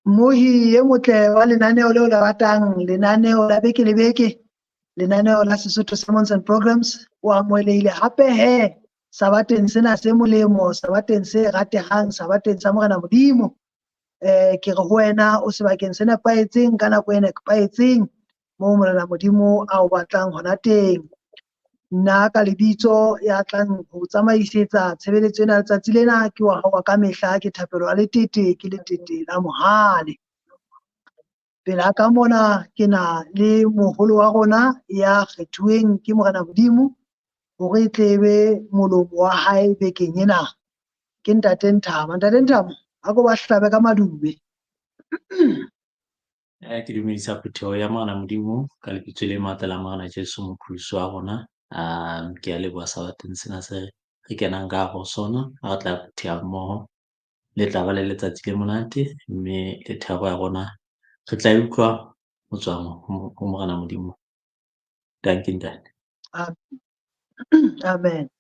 Mmohi e motle wa lenaneo leo le ratang, lenaneo la beke le beke, lenaneo la Sesotho Sermons and Programs, o amohelehile hape he sabateng sena se molemo, sabateng se ratehang, sabateng sa Morena Modimo. Ke re ho wena o sebakeng se nepahetseng ka nako e nepahetseng moo Morena Modimo a o batlang hona teng. Nna ka lebitso ya tlang ho tsamaisetsa tshebeletso ena letsatsi lena ke wa hao ka mehla, ke Thapelo a Letete, ke Letete la Mohale. Pela ka mona ke na le moholo wa rona ya kgethuweng ke Morena Modimo hore tle be molomo wa hae bekeng ena, ke Ntate Nthama. Ntate Nthama, a ko ba hlabe ka madume. Ke dumedisa phutheho ya Morena Modimo ka lebitso le matla la Morena Jesu Mokristo wa rona. Ke a leboha sabateng sena se re kenang ka hare ho sona, ha re tla phutheha mmoho. Le tla ba le letsatsi le monate, mme le thabo ya rona re tla e utlwa ho tswa ho Morena Modimo. Dankie ntate. Amen.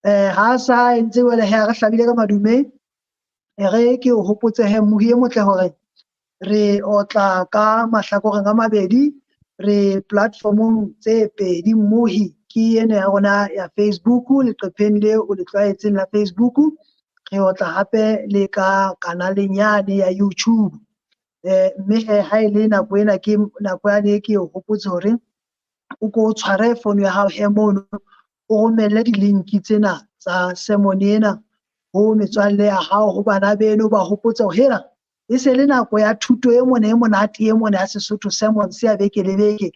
Ha sa entse wele he re hlabile ka madume, re ke o hopotse he mmohi e motle hore re otla ka mahlakoreng a mabedi, re platformong tse pedi mmohi, ke ena ya rona ya Facebook, leqepheng leo o le tlwaetseng la Facebook, re otla hape le ka kanaleng yane ya YouTube. Mme ha e le nako ena ke nako yane ke o hopotse hore o ko tshware phone ya hao he mono, o romelle di-link tsena tsa sermon ena ho metswalle ya hao, ho bana beno, ba hopotse hore hela e se le nako ya thuto e mona e monate e mona ya Sesotho Sermons ya beke le beke,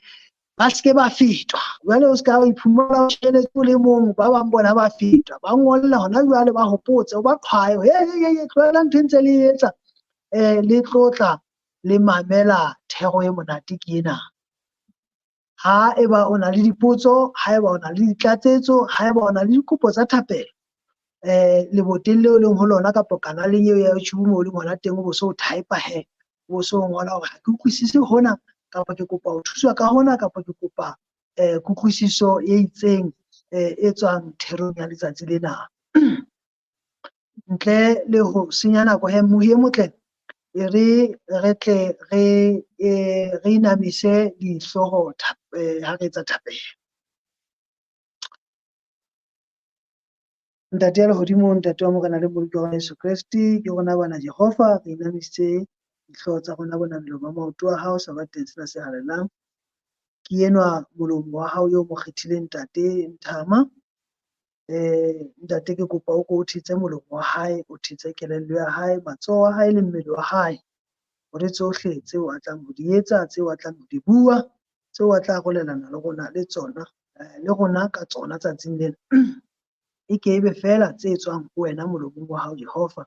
ba ske ba fetwa. Jwale o ska ba iphumana o sheletse le mong, ba bang bona ba fetwa, ba ngolla hona jwale ba hopotse, o ba qhwaye tlohela ntho e ntse le etsa, le tlotla le mamela thero e monate ke ena. Ha eba o na le dipotso, ha eba o na le ditlatsetso, ha eba o na le dikopo tsa thapelo, leboteng leo leng ho lona kapo kanaleng eo ya YouTube moo leng hona teng, o bo so type he, o bo so ngola hore ha ke utlwisise hona, kapa ke kopa ho thuswa ka hona, kapa ke kopa kutlwisiso e itseng e tswang therong ya letsatsi lena. Ntle le ho senya nako he mmohi e motle, re tle re inamise dihlooho ha re etsa thapelo. Ntate ya lehodimo, ntate wa Morena le Moloki wa rona Jesu Kriste, ke rona bana Jehova, re inamisitse dihlooho tsa rona bonamelo ba maoto a hao sabateng sena se halelang. Ke enwa molomo wa hao eo mo kgethileng Ntate Nthama. Ntate ke kopa o ko o thetse molomo wa hae, o thetse kelello ya hae, matsoho a hae le mmele wa hae, hore tsohle tseo a tlang ho di etsa, tseo a tlang ho di bua, tseo a tla arolelana le rona le tsona, le rona ka tsona tsatsing lena, e ke ebe fela tse tswang ho wena molomong wa hao Jehova,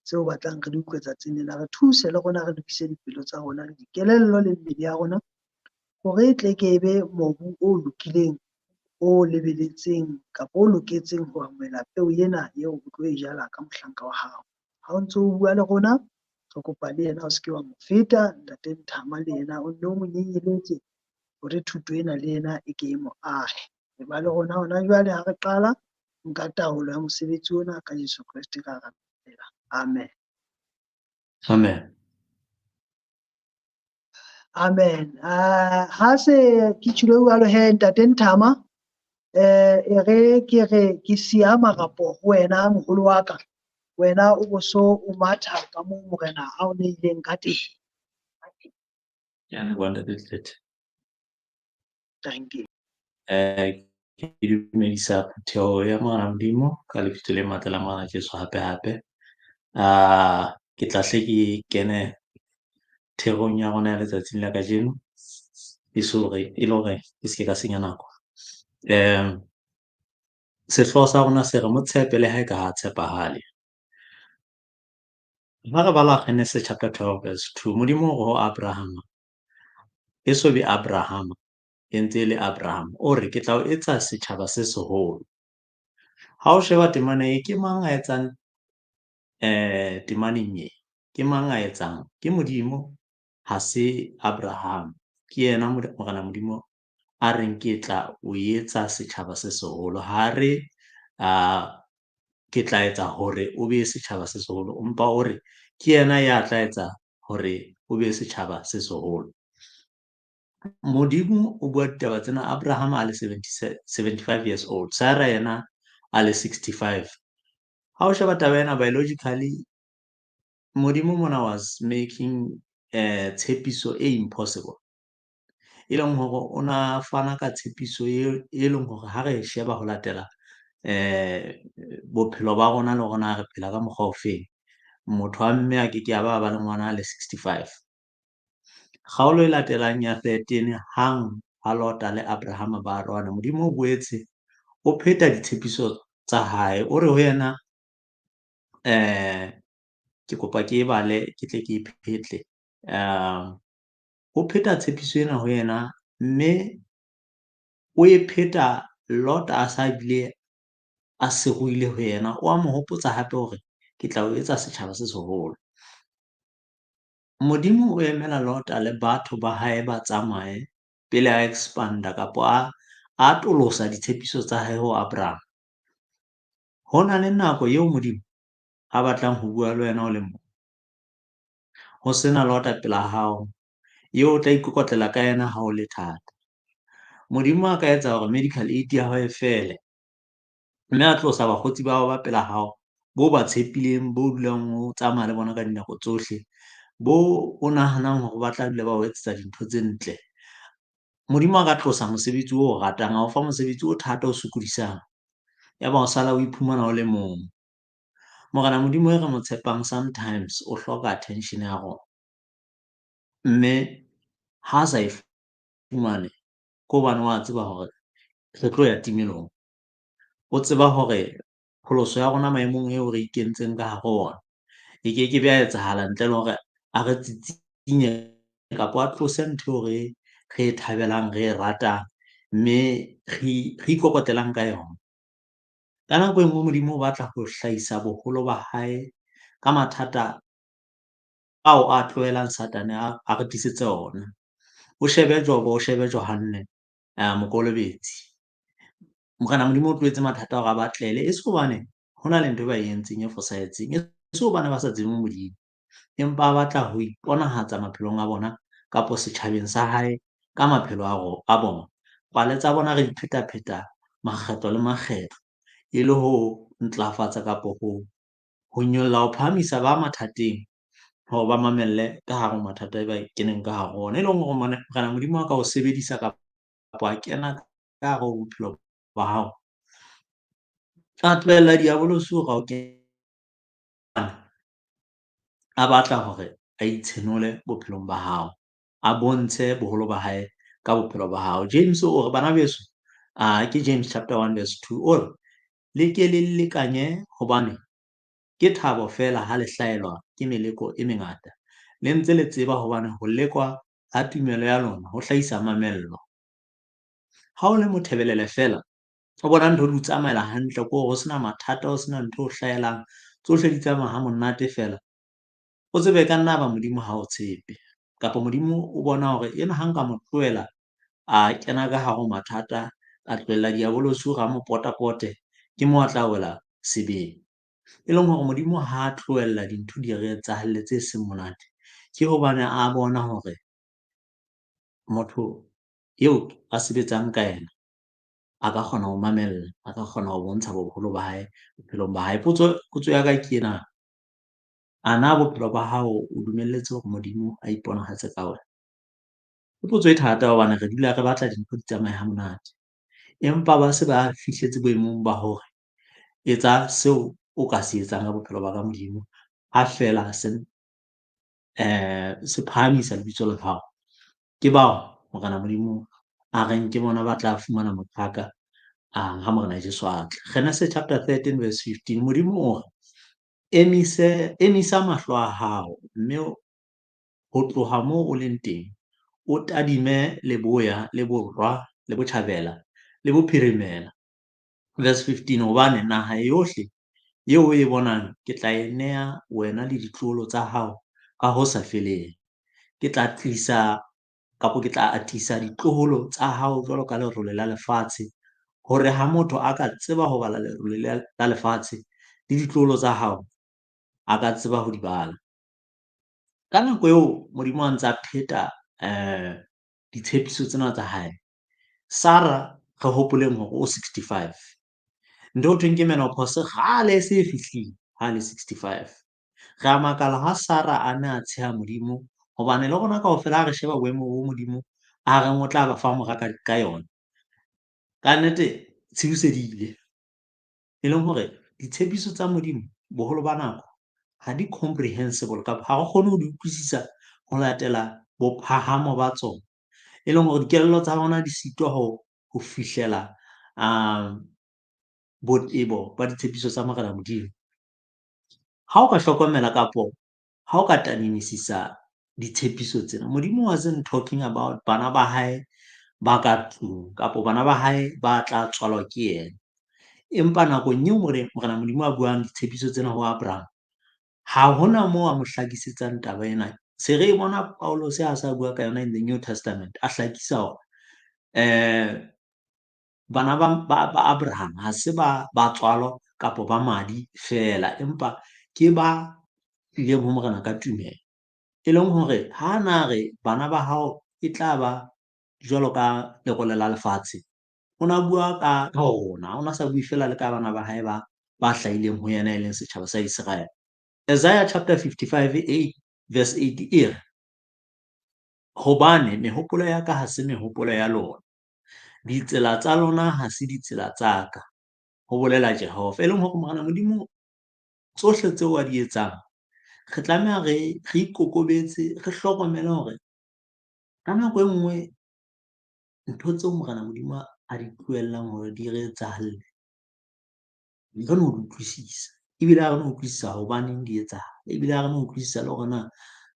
tseo batlang re di utlwe tsatsing lena. Re thuse le rona re lokise dipelo tsa rona le dikelello le mmele ya rona, hore e tle ke ebe mobu o lokileng, o lebeletseng kapa o loketseng ho amohela peo ena eo o tlo e jala ka mohlanka wa hao. Ha o ntso o bua le rona, re kopa le yena o se ke wa mo feta Ntate Nthama, le yena o nno mo nyenyeletse hore thuto ena le yena e ke e mo ahe. E ba le rona hona jwale ha re qala nka taolo ya mosebetsi ona ka Jesu Kriste ka hara phela. Amen. Amen. Amen. Ha se ke tshilo jwalo he Ntate Nthama, ke siya marapo ho wena moholo wa ka, wena o bo so o matha ka moo Morena a o neileng ka teng. Ke a leboha ntate Ntlete. Thank you. Ke dumedisa phutheho ya Morena Modimo ka lebitso le matla la Morena Jesu hape. Ke tla hle ke kene therong ya rona ya letsatsing la kajeno, e le hore ke se ke ka senya nako. Sehlooho sa rona se re mo tshepe le ha e ka ha tshepahale. Ha re bala Genesis chapter 12 verse 2, Modimo o re ho Abraham, e so be Abraham e ntse e le Abraham, o re ke tla o etsa setjhaba se seholo. Ha o sheba temana e, ke mang a etsang temaneng e? Ke mang a etsang? Ke Modimo, ha se Abraham. Ke yena Morena Modimo a reng ke tla o etsa setjhaba se seholo. Ha re ke tla etsa hore o be setjhaba se seholo, empa o re ke yena ya tla etsa hore o be setjhaba se seholo. Modimo o bua ditaba tsena Abraham a le 75 years old, Sarah yena a le 65. Ha o sheba taba ena biologically, Modimo mona was making tshepiso e impossible, e leng hore o na fana ka tshepiso e leng hore ha re sheba ho latela bophelo ba rona le rona re phela ka mokgwa ofeng. Motho wa mme a keke a ba le ngwana a le 65. Kgaolo e latelang ya 13, hang ha Lota le Abraham ba arohana, Modimo o boetse o pheta ditshepiso tsa hae. O re ho yena, ke kopa ke e bale ke tle ke e phetle. O pheta tshepiso ena ho yena, mme o e pheta Lota a sa bile a seruile ho yena. O a mo hopotsa hape hore ke tla o etsa setjhaba se seholo. Modimo o emela Lota le batho ba hae ba tsamaye pele a expanda kapo a atolosa ditshepiso tsa hae ho Abraham. Ho na le nako eo Modimo a batlang ho bua le wena o le mong. Ho sena Lota pela hao, eo o tla ikokotlela ka yena ha o le thata. Modimo a ka etsa hore medical aid ya hao e fele, mme a tlosa bakgotsi ba hao ba pela hao, bo ba tshepileng, bo dulang o tsamaya le bona ka dinako tsohle, bo o nahanang hore ba tla dula ba o etsetsa dintho tse ntle. Modimo a ka tlosa mosebetsi o ratang, a o fa mosebetsi o thata o sokodisang, ya ba o sala o iphumana o le mong. Morena Modimo e re mo tshepang sometimes o hloka attention ya rona, mme ha sa e fumane ke hobane wa tseba hore re tlo ya timelong. O tseba hore pholoso ya rona maemong eo re ikentseng ka hare ho ona e keke be ya etsahala ntle le hore a re tsitsinye kapo a tlose ntho eo re e thabelang, re e ratang, mme re ikokotelang ka yona. Ka nako e nngwe Modimo o batla ho hlahisa boholo ba hae ka mathata ao a tlohelang Satane a re tlisetse ona. O shebe Job, o shebe Johanne Mokolobetsi. Morena Modimo o tlohetse mathata hore a batlele, e se hobane hona le ntho e ba e entseng e fosahetseng, e se hobane ba sa tsebe Modimo, empa a batla ho iponahatsa maphelong a bona kapo setjhabeng sa hae ka maphelo a bona. Pale tsa bona re di pheta-pheta makgetlo le makgetlo, e le ho ntlafatsa kapo ho nyolla, ho phahamisa ba mathateng hore ba mamelle ka hare ho mathata e ba keneng ka hare ho ona, e leng hore Morena Modimo a ka o sebedisa kapo a kena ka hare ho bophelo ba hao. A tlohella diabolosi hore o a batla hore a itshenole bophelong ba hao, a bontshe boholo ba hae ka bophelo ba hao. James o re, bana beso, ke James chapter 1 verse 2, o re le ke le lekanye hobane ke thabo fela ha le hlahelwa ke meleko e mengata, le ntse le tseba hobane ho lekwa ha tumelo ya lona ho hlahisa mamello. Ha o le mothebelele fela, o bona ntho di o tsamaela hantle, ko ho sena mathata, ho sena ntho o hlahelang, tsohle di tsamaya ha monate fela, o tsebe ka nna ba Modimo ha o tshepe, kapa Modimo o bona hore ena ha nka mo tlohela a kena ka hare ho mathata, a tlohella diabolosi hore a mo pota-pote, ke moo a tla wela sebeng. E leng hore Modimo ha a tlohella dintho di re etsahalletse e seng monate, ke hobane a bona hore motho eo a sebetsang ka yena a ka kgona ho mamella, a ka kgona ho bontsha boholo ba hae bophelong ba hae. Potso ya ka ke ena, a na bophelo ba hao o dumelletse hore Modimo a iponahatse ka wena? Ke potso e thata hobane re dula re batla dintho di tsamaye ha monate, empa ba se ba fihletse boemong ba hore etsa seo o ka se etsang ka bophelo ba ka Modimo, ha fela se phahamisa lebitso la hao. Ke bao Morena Modimo a reng ke bona ba tla fumana moqhaka ha Morena Jeso a tla. Genesis chapter 13 verse 15, Modimo o re, emisa mahlo a hao, mme ho tloha moo o leng teng, o tadime leboya, le borwa, le botjhabela, le bophirimela. Verse 15, hobane naha yohle eo o e bonang ke tla e neha wena le ditloholo tsa hao ka ho sa feleng. Ke tla atisa ditloholo tsa hao jwalo ka lerole la lefatshe, hore ha motho a ka tseba ho bala lerole la lefatshe le ditloholo tsa hao, a ka tseba ho di bala. ka nako eo Modimo a ntse a pheta ditshepiso tsena tsa hae, Sara re hopoleng hore o 65. Ntho eo thweng ke menopause kgale e se e fihlile ha le 65. Re a makala ha Sara a ne a tsheha Modimo hobane le rona kaofela ha re sheba boemo bo Modimo a reng o tla ba fa mora ka yona. Ka nnete tshebisedile, e leng hore ditshepiso tsa Modimo boholo ba nako ha di comprehensible kapa ha re kgone ho di utlwisisa ho latela bophahamo ba tsona, e leng hore dikelello tsa rona di sitwa ho fihlela botebo ba ditshepiso tsa Morena Modimo. Ha o ka hlokomela kapo ha o ka tanimisisa ditshepiso tsena, Modimo wasn't talking about bana ba hae ba ka tlung kapo bana ba hae ba tla tswalwa ke yena. Empa nakong eo Morena Modimo a buang ditshepiso tsena ho Abraham, ha hona moo a mo hlakisetsang taba ena. Se re bona Paulus ha sa bua ka yona in the New Testament, a hlakisa hore bana ba Abraham ha se ba tswalo kapo ba madi fela, empa ke ba tlileng ho morena ka tumelo, e leng hore ha na re bana ba hao e tla ba jwalo ka lekgolo la lefatshe, o na bua ka rona, o na sa bue fela le ka bana ba hae ba hlahileng ho yena e leng setjhaba sa Israel. Isaiah chapter 55 verse 8 e re, hobane mehopolo ya ka ha se mehopolo ya lona, ditsela tsa lona ha se ditsela tsa ka, ho bolela Jehova. E leng hore Morena Modimo tsohle tseo a di etsang, re tlameha re ikokobetse, re hlokomele hore ka nako e nngwe ntho tseo Morena Modimo a di tlohellang hore di re etsahalle, re no di utlwisisa, ebile ha re no utlwisisa hobaneng di etsahala, ebile ha re no utlwisisa le hore na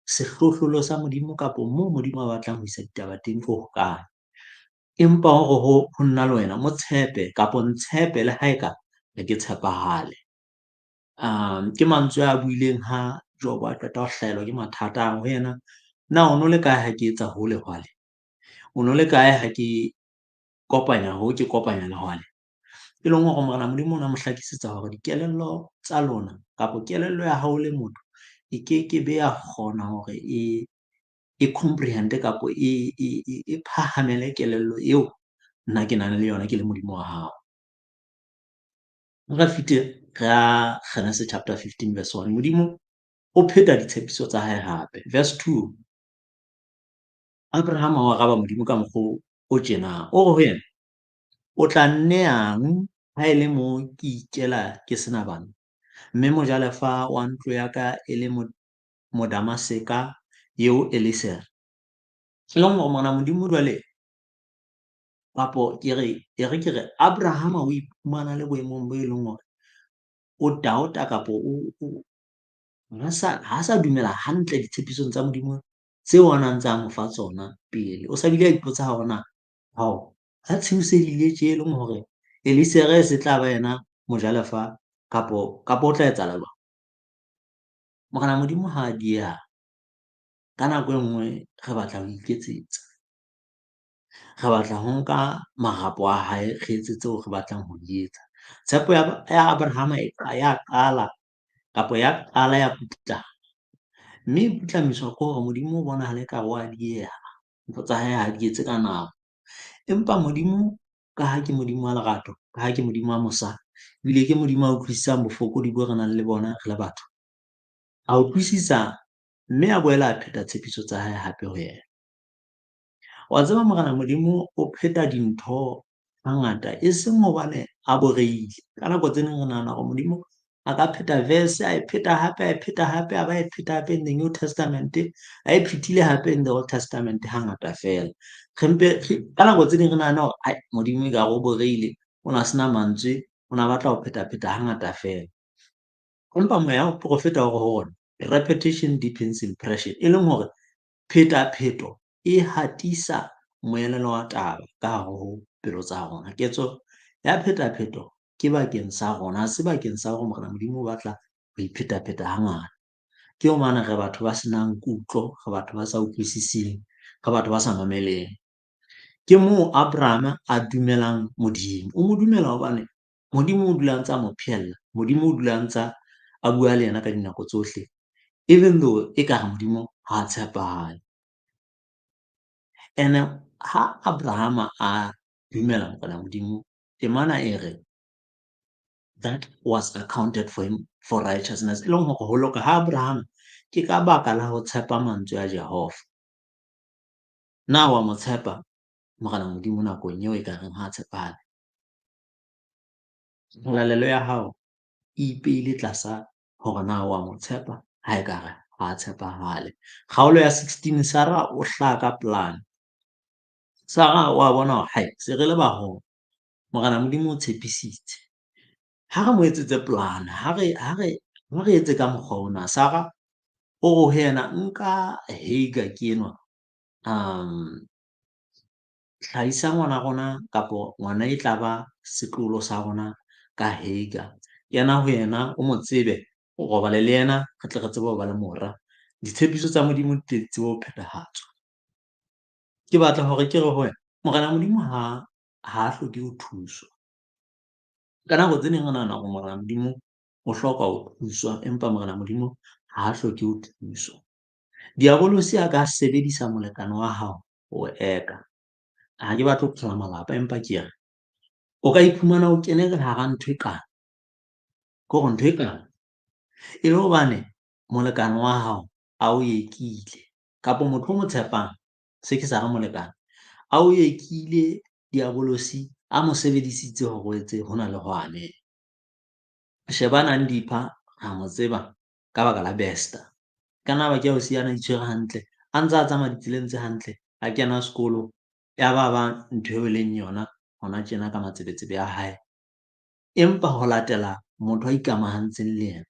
sehlohlolo sa Modimo kapo moo Modimo a batlang ho isa ditaba teng ke hokae. Empa hore ho nna le wena mo tshepe kapo ntshepe le ha eka le ke tshepahale. Ke mantswe a buileng ha Job a qeta ho hlahelwa ke mathata ho yena, na o no le kae ha ke etsa ho le hwale, o no le kae ha ke kopanya ho ke kopanya le hwale. E leng hore Morena Modimo o na mo hlakisetsa hore dikelello tsa lona kapo kelello ya hao le motho e kekebe ya kgona hore e comprehend kapo e phahamele kelello eo nna ke nang le yona ke le Modimo wa hao. Re fete ka Genesis chapter 15 verse 1. Modimo o pheta ditshepiso tsa hae hape. Verse 2, Abraham o araba Modimo ka mokgwa o tjena, o re ho yena, o tla nnehang ha e le moo ke ikela ke sena bana, mme mojalefa wa ntlo ya ka e le Modamaseka eo Eliezer. E leng hore Morena Modimo jwale kapo ke re Abraham o iphumana le boemong bo e leng hore o doubt-a kapo ha sa dumela hantle ditshepisong tsa Modimo tseo a nang tsa mo fa tsona pele. O sa bile a ipotsa hore na ha tshehisedile tje e leng hore Eliezer se tla ba yena mojalefa kapo o tla etsahala jwang. Morena Modimo ha a dieha, ka nako e nngwe re batla ho iketsetsa, re batla ho nka marapo a hae re etse tseo re batlang ho di etsa. Tshepo ya Abraham ya qala ya putlama, mme e putlamiswa ke hore Modimo o bonahala ekare wa dieha, ntho tsa hae ha di etse ka nako. Empa Modimo ka ha ke Modimo wa lerato, ka ha ke Modimo wa mosa, ebile ke Modimo a utlwisisang bofokodi bo re nang le bona re le batho, a utlwisisa mme a boela a pheta tshepiso tsa hae hape ho yena. Wa tseba Morena Modimo o pheta dintho hangata e seng hobane a borehile. Ka nako tse ding re nahana hore Modimo a ka pheta verse, a e pheta hape, a e pheta hape, a ba e pheta hape in the New Testament, a e phethile hape in the Old Testament hangata fela. Ka nako tse ding re nahana hore Modimo ekare o borehile, o na sena mantswe, o na batla ho pheta hangata fela. Empa moya o profeta o re ho rona, repetition deepens impression, e leng hore phetapheto e hatisa moelelo wa taba ka hare ho pelo tsa rona. Ketso ya phetapheto ke bakeng sa rona, ha se bakeng sa hore Morena Modimo o batla ho iphetapheta hangata. Ke hobane re batho ba senang kutlo, re batho ba sa utlwisising, re batho ba sa mameleng. Ke moo Abraham a dumelang Modimo. O mo dumela hobane Modimo o dula ntse a mo phehella, Modimo o dula ntse a bua le yena ka dinako tsohle, even though ekare Modimo ha tshepahale. And ha Abraham a dumela Morena Modimo, temana e re that was accounted for him for righteousness, e leng hore ho loka ha Abraham ke ka baka la ho tshepa mantswe a Jehova. Na wa mo tshepa Morena Modimo nakong eo e ka reng ha tshepahale? Lalelo ya hao e ipeile tlasa hore na wa mo tshepa ha ekare ha tshepahale. Kgaolo ya 16, Sara o hlaha ka plan. Sara wa bona hore se re le baholo, Morena Modimo o tshepisitse. Ha re mo etsetse plan, ha re etse ka mokgwa ona. Sara o ho yena nka Hagar ke enwa, hlahisa ngwana rona kapo ngwana e tlaba setloholo sa rona ka Hagar. Yena ho yena o mo tsebe, o robale le yena, re tle re tsebe ho ba le mora. Ditshepiso tsa Modimo di tsebe ho phethahatswa. Ke batla hore ke re ho wena, Morena Modimo ha hloke ho thuswa. Ka nako tse ding re nahana hore Morena Modimo o hloka ho thuswa, empa Morena Modimo ha hloke ho thuswa. Diabolosi a ka sebedisa molekane wa hao ho eka. Ha ke batle ho qhala malapa, empa ke re o ka iphumana o kene ka hara ntho e kana. Ke hore ntho e kana e le hobane molekane wa hao a o ekile, kapo motho o mo tshepang, se ke sa re molekane, a o ekile diabolosi a mo sebedisitse hore o etse hona le hwane. Shebanang Dipha ha mo tseba ka baka la Bester. Ka nna ba ke ho siyana itshwere hantle, a ntse a tsamaya ditseleng tse hantle, a kena sekolo, ya ba ntho eo e leng yona hona tjena ka matsebetsebe a hae. Empa ho latela motho a ikamahantseng le yena,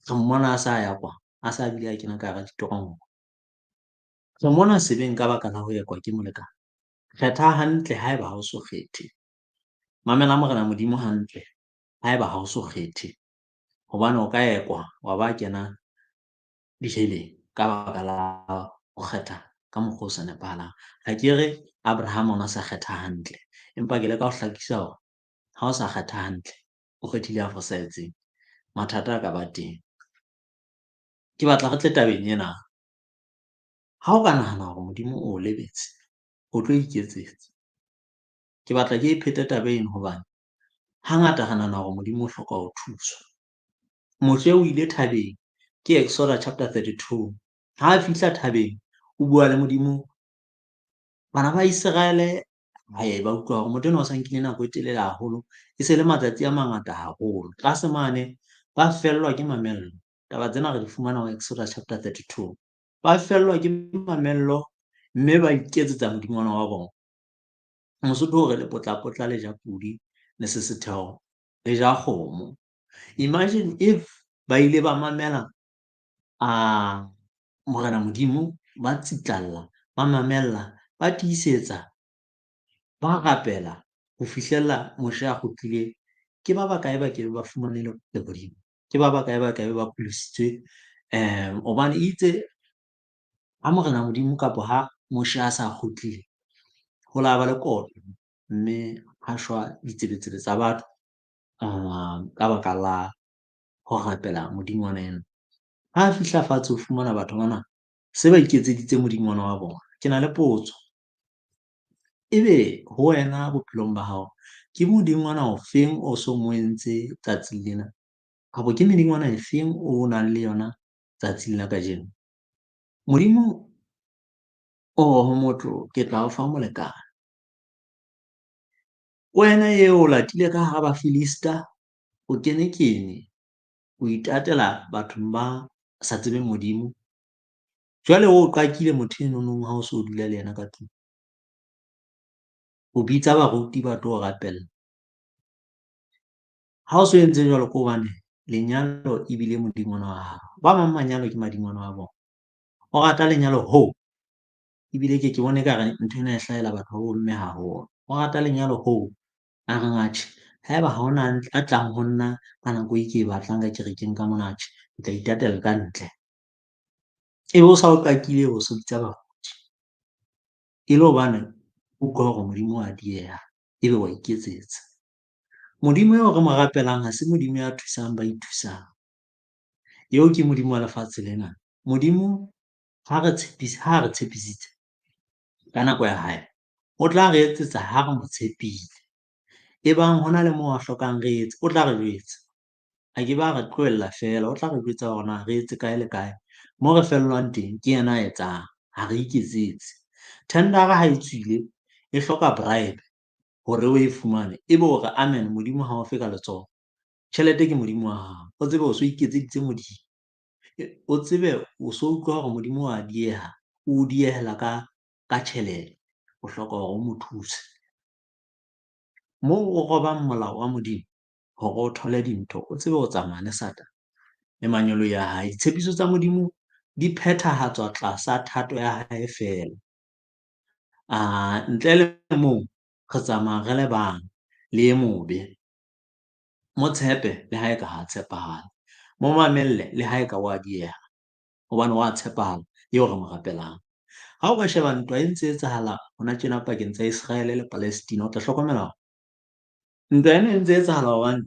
re mmona a sa ya kwa, a sa bile a kena ka hara ditoronko. Re mmona sebeng ka baka la ho ekwa ke molekane. Kgetha hantle haeba ha o so kgethe. Mamela Morena Modimo hantle haeba ha o so kgethe, hobane o ka ekwa wa ba kena diheleng ka baka la ho kgetha ka mokgwa o sa nepahalang. Ha ke re Abraham ona sa kgetha hantle, empa ke leka ho hlakisa hore ha o sa kgetha hantle, o kgethile a fosahetseng, mathata a ka ba teng. Ke batla re tle tabeng ena. Ha o ka nahana hore Modimo o lebetse, o tlo iketsetsa. Ke batla ke iphete taba eno hobane hangata re nahana hore Modimo o hloka ho thuswa. Moshe o ile thabeng, ke Exodus chapter 32. Ha a fihla thabeng, o bua le Modimo. Bana ba Israel ba utlwa hore motho enwa o sa nkile nako e telele haholo, e se le matsatsi a mangata haholo. Tlase mane ba fellwa ke mamello. Taba tsena re di fumana ho Exodus chapter 32. Ba fellwa ke mamello, mme ba iketsetsa modingwana wa bona. Mosotho o re lepotlapotla le ja pudi, le se setheo le ja kgomo. Imagine if ba ile ba mamela Morena Modimo, ba tsitlalla, ba mamella, ba tiisetsa, ba rapela ho fihlella Moshe a kgutlile. Ke ba bakae ba ke ba fumanele lehodimo? Ke ba bakae ba pholositswe? Hobane itse ha Morena Modimo kapo ha Moshe a sa kgutlile, ho la ba le kotlo, mme ha shwa ditsebetsebe tsa batho ka baka la ho rapela modingwana ena. Ha fihla fatshe o fumana batho bana se ba iketseditse modingwana wa bona. Ke na le potso, ebe ho wena bophelong ba hao ke modingwana o feng o so mo entse tsatsing lena? Kapo ke medingwana e feng o nang le yona tsatsing la kajeno? Modimo ho motho ke tla o fa molekane. Wena eo o latile ka hara Bafilista, o kene, o itatela bathong ba sa tsebeng Modimo. Jwale o qakile motho enonong ha o so dula le yena ka tlung. O bitsa baruti ba tlo o rapella. Ha o so entse jwalo ke hobane lenyalo ebile modingwana wa hao. Ba bang manyalo ke madingwana wa bona. O rata lenyalo hoo, ebile ke bone ekare ntho ena e hlahela batho ba bomme haholo. O rata lenyalo hoo, a reng atjhe, haeba ha hona a tlang ho nna ka nako e ke e batlang ka kerekeng ka mona, atjhe, ke tla itatela ka ntle. Ebe o sa o qakile o so bitsa baruti. E le hobane o utlwa hore Modimo wa dieha, ebe wa iketsetsa. Modimo eo re mo rapelang ha se Modimo ya thusang ba ithusang. Eo ke Modimo wa lefatshe lena. Modimo ha re tshepisitse ka nako ya hae, o tla re etsetsa ha re mo tshepile. Ebang hona le moo a hlokang re etse, o tla re jwetsa. A ke ba re tlohella feela, o tla re jwetsa hore na re etse kae le kae. Moo re fellwang teng ke yena a etsang, ha re iketsetse. Tender-a ha e tswile e hloka bribe hore o e fumane, ebe hore amen, Modimo ha o fe ka letsoho. Tjhelete ke Modimo wa hao, o tsebe o so iketseditse Modimo. O tsebe o so utlwa hore Modimo wa dieha, o diehela ka tjhelete, o hloka hore o mo thuse. Moo o robang molao wa Modimo hore o thole dintho, o tsebe ho tsamaya le Satan le manyolo ya hae. Ditshepiso tsa Modimo di phethahatswa tlasa thato ya hae fela. Ntle le moo re tsamaya re le bang le e mobe. Mo tshepe le ha eka ha tshepahala, mo mamelle le ha eka wa dieha, hobane wa tshepahala eo re mo rapelang. Ha o ka sheba ntwa e ntse etsahala hona tjena pakeng tsa Israel le Palestina, o tla hlokomela hore ntwa ena e ntse etsahala hobane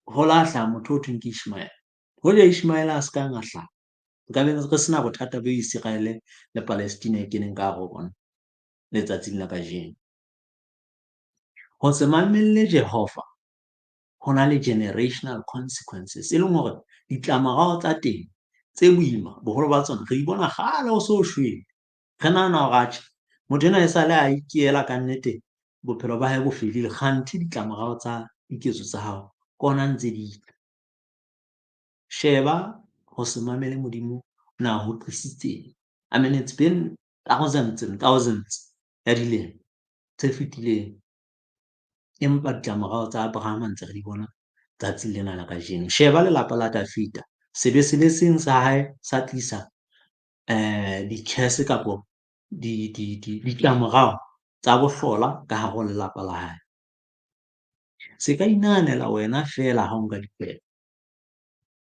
ho la hlaha motho o thweng ke Ishmael. Hoja Ishmael a ska nga hlaha, nkabe re sena bothata bo Israel le Palestina e keneng ka hare ho bona letsatsing la kajeno. Ho se mamelle Jehova ho na le generational consequences, e leng hore ditlamorao tsa teng tse boima, boholo ba tsona re di bona kgale o so shwele. Re nahana hore atjhe, motho enwa e sale a ikela ka nnete bophelo ba hae bo fedile, kganthe ditlamorao tsa diketso tsa hao ke hona ntse di tla. Sheba ho se mamele Modimo na ho tlisitseng. I mean, it's been thousands and thousands ya dilemo tse fetileng, empa ditlamorao tsa Abraham ntse re di bona tsatsing lena la kajeno. Sheba lelapa la Dafita, sebe se le seng sa hae sa tlisa di-curse kapo ditlamorao tsa bohlola ka hare ho lelapa la hae. Se ka inahanela wena feela ha o nka dikgwebo.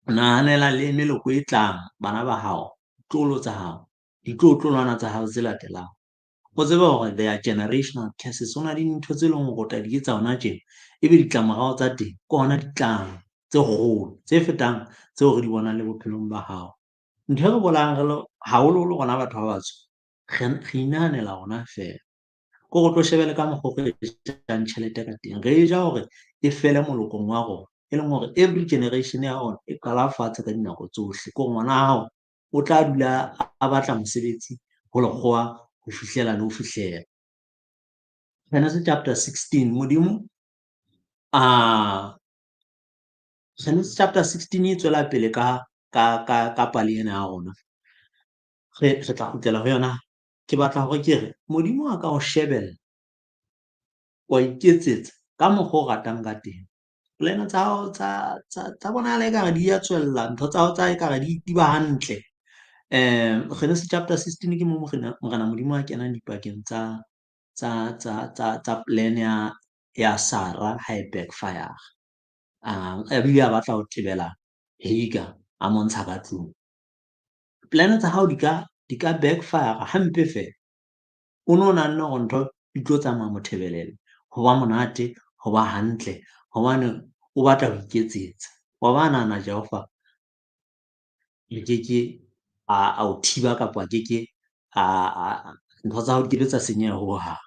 Nahanela le meloko e tlang, bana ba hao, tloholo tsa hao, ditloholwana tsa hao tse latelang. O tsebe hore they are generational curses. Ho na le dintho tse leng hore o tla di etsa hona tjena, ebe ditlamorao tsa teng ke hona di tlang tse kgolo tse fetang tseo re di bonang le bophelong ba hao. Ntho e re bolang haholoholo rona batho ba batsho, re inahanela rona feela. Ke hore o tlo shebele ka mokgwa re jang tjhelete ka teng. Re e ja hore e fele molokong wa rona, e leng hore every generation ya rona e qala fatshe ka dinako tsohle. Ke hore ngwana hao o tla dula a batla mosebetsi ho lekgowa ho fihlela le ho fihlela. Genesis chapter 16, Modimo Genesis chapter 16 e tswela pele ka pale ena ya rona. Re tla kgutlela ho yona. Ke batla hore ke re Modimo a ka o shebella, wa iketsetsa ka mokgwa o ratang ka teng. Polane tsa hao tsa bonahala ekare di ya tswella, ntho tsa hao tsa ekare di ba hantle. Genesis chapter 16 ke moo Morena Modimo a kenang dipakeng tsa plan ya Sarah ha e backfire. Ebile a batla ho tebela Hagar a montsha ka tlung. Plan tsa hao di ka backfire hampe fela. O no nahanne hore ntho di tlo tsamaya mothebelele, ho ba monate, ho ba hantle, hobane o batla ho iketsetsa. Wa ba nahana Jehova e keke a o thiba kapa a keke ntho tsa hao di kebe tsa senyeha hohang.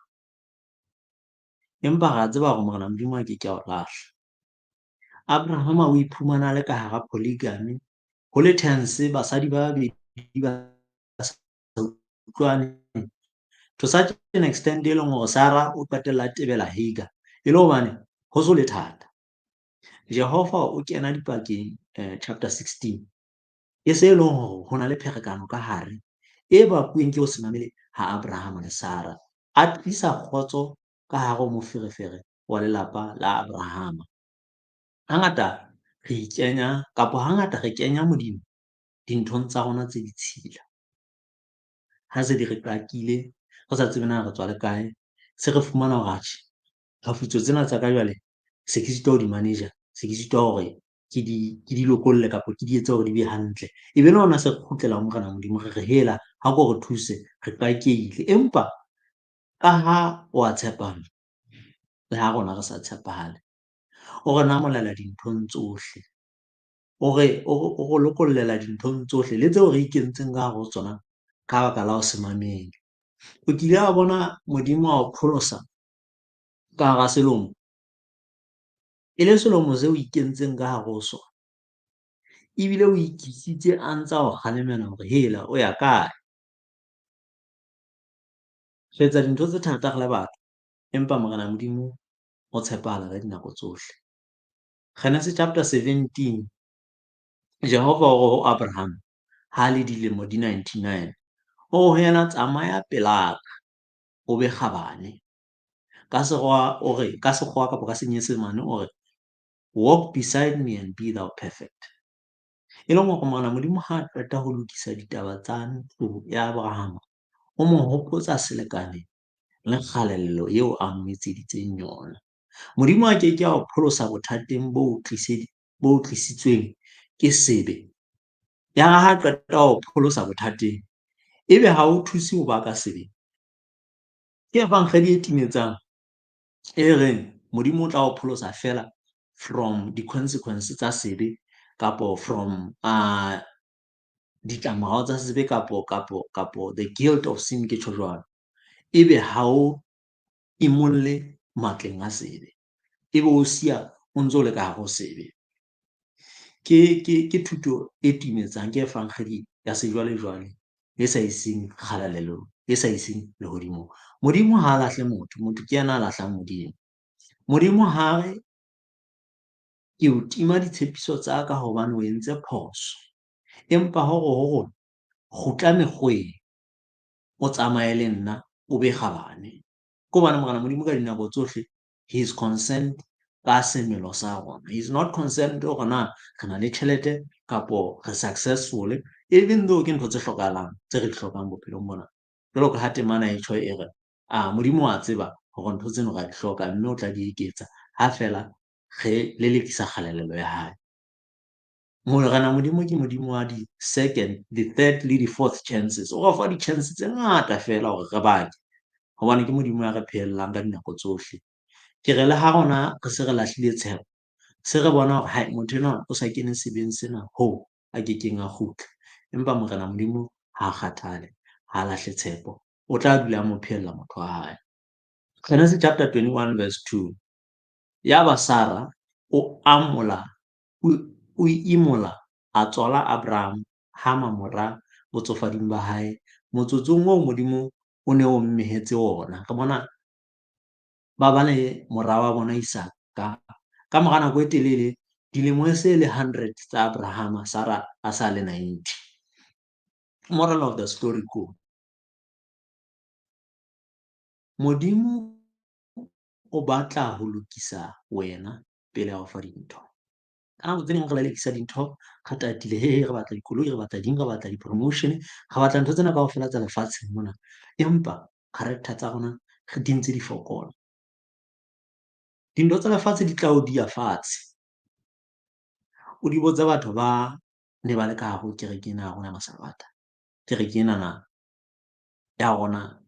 Empa re a tseba hore Morena Modimo a keke a o lahla. Abraham o iphumana le ka hara polygamy, ho le tense, basadi ba babedi ba sa utlwane, to such an extent e leng hore Sarah o qetella a tebela Hagar, e le hobane ho so le thata. Jehova o kena dipakeng chapter 16 e se e leng hore ho na le pherekano ka hare e bakuweng ke ho se mamele ha Abraham le Sarah, a tlisa kgotso ka hare ho moferefere wa lelapa la Abraham. Hangata re kenya Modimo dinthong tsa rona tse ditshila. Ha se di re qakile, re sa tsebe na re tswa le kae, se re fumana hore atjhe, kgafutso tsena tsa ka jwale se ke sitwa ho di-manager, se ke sitwa hore ke di lokolle kapa ke di etse hore di be hantle. Ebe le hona se re kgutlela ho Morena Modimo, re re hela ha ko re thuse, re qakehile. Empa ka ha wa tshepana le ha rona re sa tshepahale, o re namolela dinthong tsohle, o re lokollela dinthong tsohle le tseo re ikentseng ka hare ho tsona ka baka la ho se mamele. O kile a bona Modimo a o pholosa ka hara selomo, e le selomo seo o ikentseng ka hare ho sona, ebile o ikisitse a ntsa o kgalemela hore hela o ya kae. Re etsa dintho tse thata re le batho, empa Morena Modimo o tshepahala ka dinako tsohle. Genesis chapter 17, Jehova o re ho Abraham ha le dilemo di 99, o ho yena tsamaya pelaka o be kgabane. Ka sekgowa kapa ka senyesemane o re, walk beside me and be thou perfect. E leng hore Morena Modimo ha a qeta ho lokisa ditaba tsa ntlo ya Abraham, o mo hopotsa selekane le kgalello eo a mmetseditseng yona. Modimo a keke a o pholosa bothateng bo tlisitsweng ke sebe. Ya ha qeta ho pholosa bothateng, ebe ha o thuse ho ba ka sebe. Ke efankgedi e timetsang e reng Modimo o tla o pholosa fela from di-consequence tsa sebe, kapo from ditlamorao tsa sebe, kapo the guilt of sin ke tjho jwalo. Ebe ha o imolle matleng a sebe, ebe o siya o ntso le ka hare ho sebe. Ke thuto e timetsang, ke efankgedi ya sejwalejwale e sa iseng kgalalelo, e sa iseng lehodimong. Modimo ha a lahle motho ke yena a lahlang Modimo. Modimo ha re ke o tima ditshepiso tsa ka hobane o entse phoso, empa ho rona kgutla mekgweng, o tsamaye le nna o be kgabane. Ke hobane Morena Modimo ka dinako tsohle he is concerned ka semelo sa rona. He is not concerned hore na re na le tjhelete kapo re successful, even though ke ntho tse hlokahalang tse re di hlokang bophelong bona. Jwalo ka ha temana e tjho e re, Modimo wa tseba hore ntho tseno ra di hloka, mme o tla di eketsa ha fela re lelekisa kgalelelo ya hae. Morena Modimo ke Modimo wa di-second, di-third le di-fourth chances. O re fa di-chance tse ngata fela hore re bake, hobane ke Modimo ya re phehellang ka dinako tsohle. Ke re le ha rona re se re lahlile tshepo, se re bona hore motho enwa o sa kene sebeng sena ho a kekeng a kgutla, empa Morena Modimo ha kgathale, ha lahle tshepo, o tla dula a mo phehella motho wa hae. Genesis chapter 21 verse 2, ya ba Sara o imola a tswala Abraham ha mamora botsofading ba hae, motsotsong oo Modimo o ne o mmehetse ona. Re bona ba le mora wa bona Isaka ka mora nako e telele, dilemo e se le 100 tsa Abraham, Sara a sa le 90. Moral of the story ko Modimo o batla ho lokisa wena pele a o fa dintho. Ka nako tse ding re lelekisa dintho, re tatile re batla dikoloi, re batla re batla di-promotion, re batla ntho tsena kaofela tsa lefatsheng mona, empa character tsa rona di ntse di fokola. Dintho tsa lefatshe di tla o diya fatshe. O di botsa batho ba ne ba le ka hare ho kereke ena ya rona ya Masabata. Kereke enana ya rona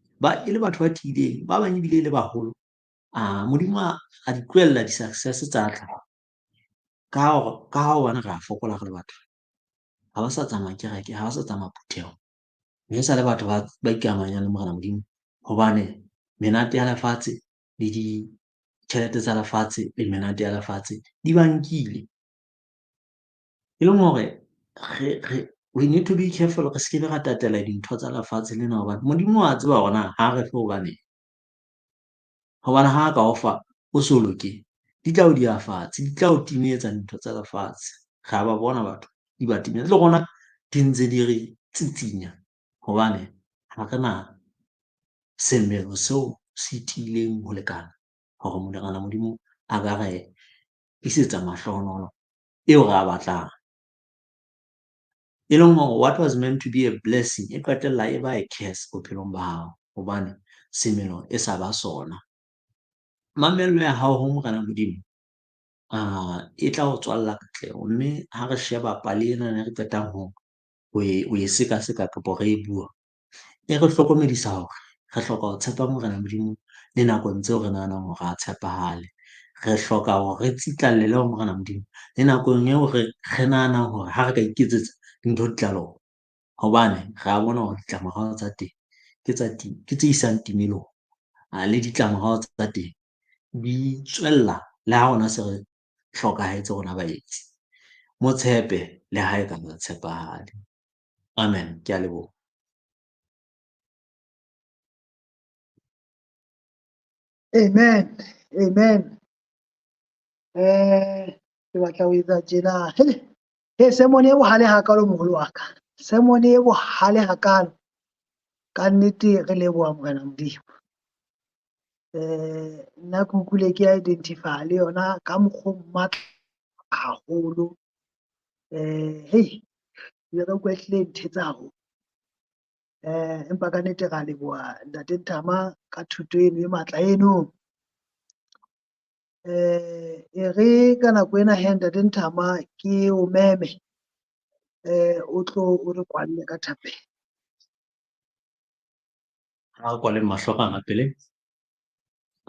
e le batho ba tiileng, ba bang ebile e le baholo. Modimo a di tlohella di-success tsa tla ka hobane re a fokola re le batho. Ha ba sa tsamaya kereke, ha ba sa tsamaya phutheho, mme sa le batho ba ikamahanyang le Morena Modimo, hobane menate ya lefatshe le ditjhelete tsa lefatshe le menate ya lefatshe di ba nkile. E leng hore we need to be careful, re se ke be ra tatela dintho tsa lefatshe lena, hobane Modimo wa tseba hore na ha re fe hobane ha a ka o fa o so loke, di tla o diya fatshe, di tla o timetsa dintho tsa lefatshe. Ra ba bona batho di ba timetsa le rona, di ntse di re tsitsinya, hobane ha re na semelo seo se tiileng ho lekana hore Morena Modimo a ka re isetsa mahlohonolo eo re a batlang. E leng hore what was meant to be a blessing e qetella e ba a curse bophelong ba hao, hobane semelo e sa ba sona. Mamello ya hao ho Morena Modimo e tla o tswalla katleho, mme ha re sheba pale ena ne re qetang ho e seka-seka kapo re e bua, e re hlokomedisa hore re hloka ho tshepa Morena Modimo le nakong tseo re nahanang hore ha tshepahale. Re hloka hore re tsitlallele ho Morena Modimo le nakong eo re nahanang hore ha re ka iketsetsa dintho di tla loka, hobane re a bona hore ditlamorao tsa teng ke tse isang timelong. Le ditlamorao tsa teng di tswella le ha rona se re hlokahetse rona baetsi. Mo tshepe le ha e ka ba tshepahale. Amen. Ke a leboha. Amen. Amen. Ke batla ho etsa tjena. Sermon e bohale hakalo moholo wa ka. Sermon e bohale hakalo. Ka nnete re leboha Morena Modimo. Nna ke utlwile ke identify le yona ka mokgwa o matla haholo. Re utlwa ehlile nthetse haholo. Empa ka nnete ra leboha Ntate Ntama ka thuto eno e matla eno. E re ka nako ena hee Ntate Ntama ke o meme o tlo o re kwalle ka thapelo. Ha re kwaleng mahlo ka pele.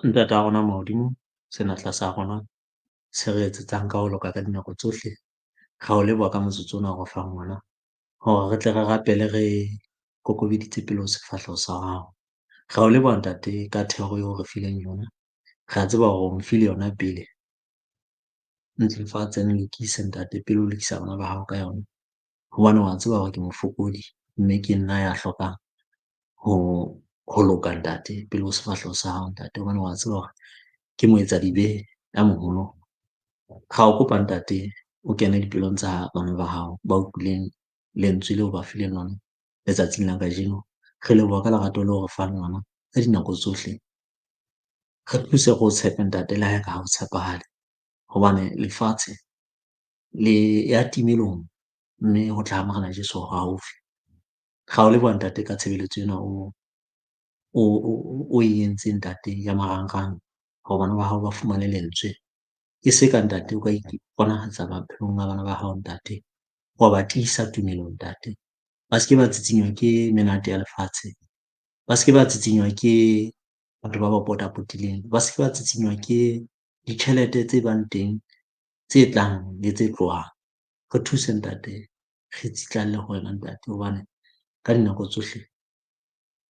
Ntate wa rona Modimo, sena tlasa rona se re etsetsang ka ho loka ka dinako tsohle. Ra o leboha ka motsotso ona o re fang ona, hore re tle re rapele re kokobeditse pele ho sefahleho sa hao. Ra o leboha ntate ka thero eo o re fileng yona. Ra tseba hore o mfile yona pele. Ntlafatse lokise ntate pele o lokisa bana ba hao ka yona. Hobane wa tseba hore ke mofokodi, mme ke nna ya hlokang ho loka ntate pele ho sefahleho sa hao ntate. Hobane wa tseba hore ke moetsa dibe ya moholo. Ra o kopa ntate o kene dipelong tsa bana ba hao ba utlwileng lentswe leo ba fileng lona letsatsing la kajeno. Re leboha ka lerato leo re fang lona ka dinako tsohle. Re thuse re o tshepe ntate le ha e ka ha o tshepahale, hobane lefatshe le ya timelong, mme ho tla morena Jeso hore haufi. Ra o leboha ntate ka tshebeletso ena o e entseng ntate ya marangrang hore bana ba hao ba fumane lentswe. E se ka ntate o ka iponahatsa maphelong a bana ba hao ntate, wa ba tiisa tumelong ntate. Ba se ke ba tsitsinywa ke menate ya lefatshe, ba se ke ba tsitsinywa ke batho ba ba potapotileng, ba se ke ba tsitsinywa ke ditjhelete tse bang teng tse tlang le tse tlohang. Re thuse ntate, re tsitlalle ho wena ntate, hobane ka dinako tsohle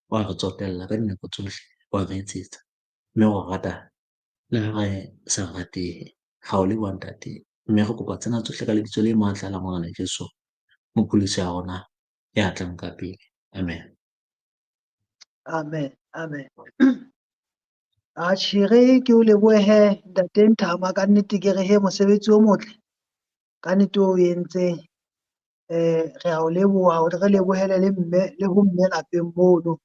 wa re tsotella, ka dinako tsohle wa re etsetsa, mme wa rata le ha re sa ratehe. Ra o leboha ntate, mme re kopa tsena tsohle ka lebitso le matla la morena Jeso, mopholosi wa rona ya tlang ka pele. Amen. Amen. Amen. Atjhe ke o lebohe hee Ntate Ntama, ka nnete ke re hee mosebetsi o motle ka nnete o entseng. Re a o leboha hore re lebohele le mme le ho mme lapeng mono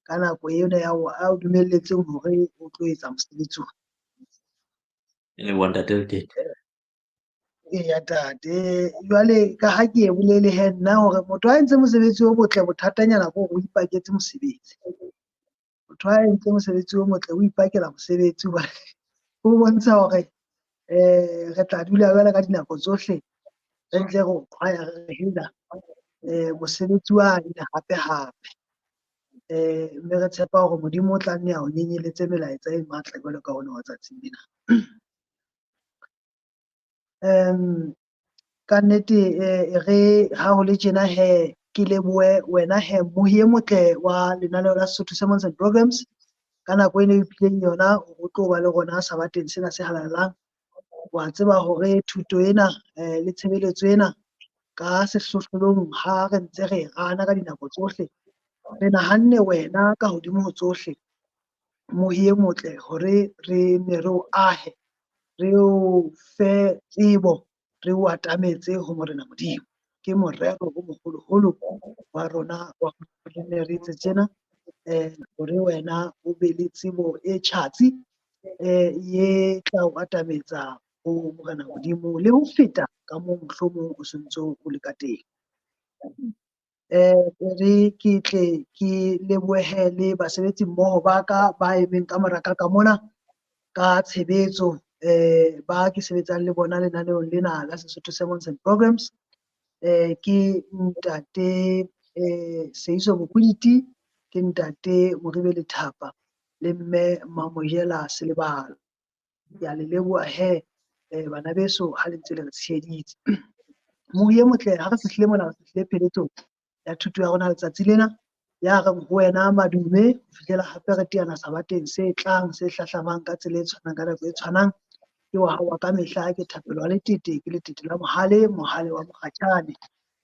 ka nako ena ya o dumelletseng hore o tlo etsa mosebetsi ona. Ke leboha ntate Lekete. Eya ntate, jwale ka ha ke e bolele hee nna hore motho a entse mosebetsi o motle, bothatanyana ko hore o ipaketse mosebetsi. Motho a entse mosebetsi o motle o ipakela mosebetsi, hobane o bontsha hore re tla dula jwale ka dinako tsohle re ntle re o qhwaya re hela mosebetsi wane hape hape. Mme re tshepa hore Modimo o tla nne a o nyenyeletse melaetsa e matla jwalo ka ona wa tsatsing lena. Ka nnete re ha ho le tjena hee, ke lebohe wena hee mmohi e motle wa lenaneo la Sesotho Sermons and Programs. Ka nako ena o iphileng yona o tlo ba le rona sabateng sena se halalang. Wa tseba hore thuto ena le tshebeletso ena ka sehlohlolong ha re ntse re rana ka dinako tsohle, re nahanne wena ka hodimo ho tsohle, mmohi e motle hore re ne re o ahe, re o fe tsebo, re o atametse ho Morena Modimo. Ke morero o moholoholo wa rona wa re ne re etse tjena, hore wena o be le tsebo e tjhatsi e tla o atametsa ho Morena Modimo le ho feta ka moo mohlomong o sontso o le ka teng. Re ke tle ke lebohe le basebetsi mmoho ba ka ba emeng ka mora ka mona ka tshebetso, ba ke sebetsang le bona lenaneong lena la Sesotho Sermons and Programs. Ke ntate Sehiso Mokuditi, ke ntate Moribele Thapa le mme Mamojela Selebala. Ke a le leboha hee bana beso ha le ntse le re tsheheditse. Mmohi e motle ha re fihlile mona, re fihlile pheletsong. ya thuto ya rona letsatsi lena, ya reng ho wena madume ho fihlela hape re teana sabateng se tlang se hlahlamang ka tsela e tshwanang ka nako e tshwanang. Ke wa hawa ka mehla ke thapelwa le tete ke le tete la mohale wa mokgatjhane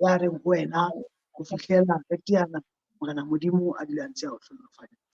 ya reng ho wena ho fihlela re teana Morena Modimo a dula ntse a o hlonolofatsa.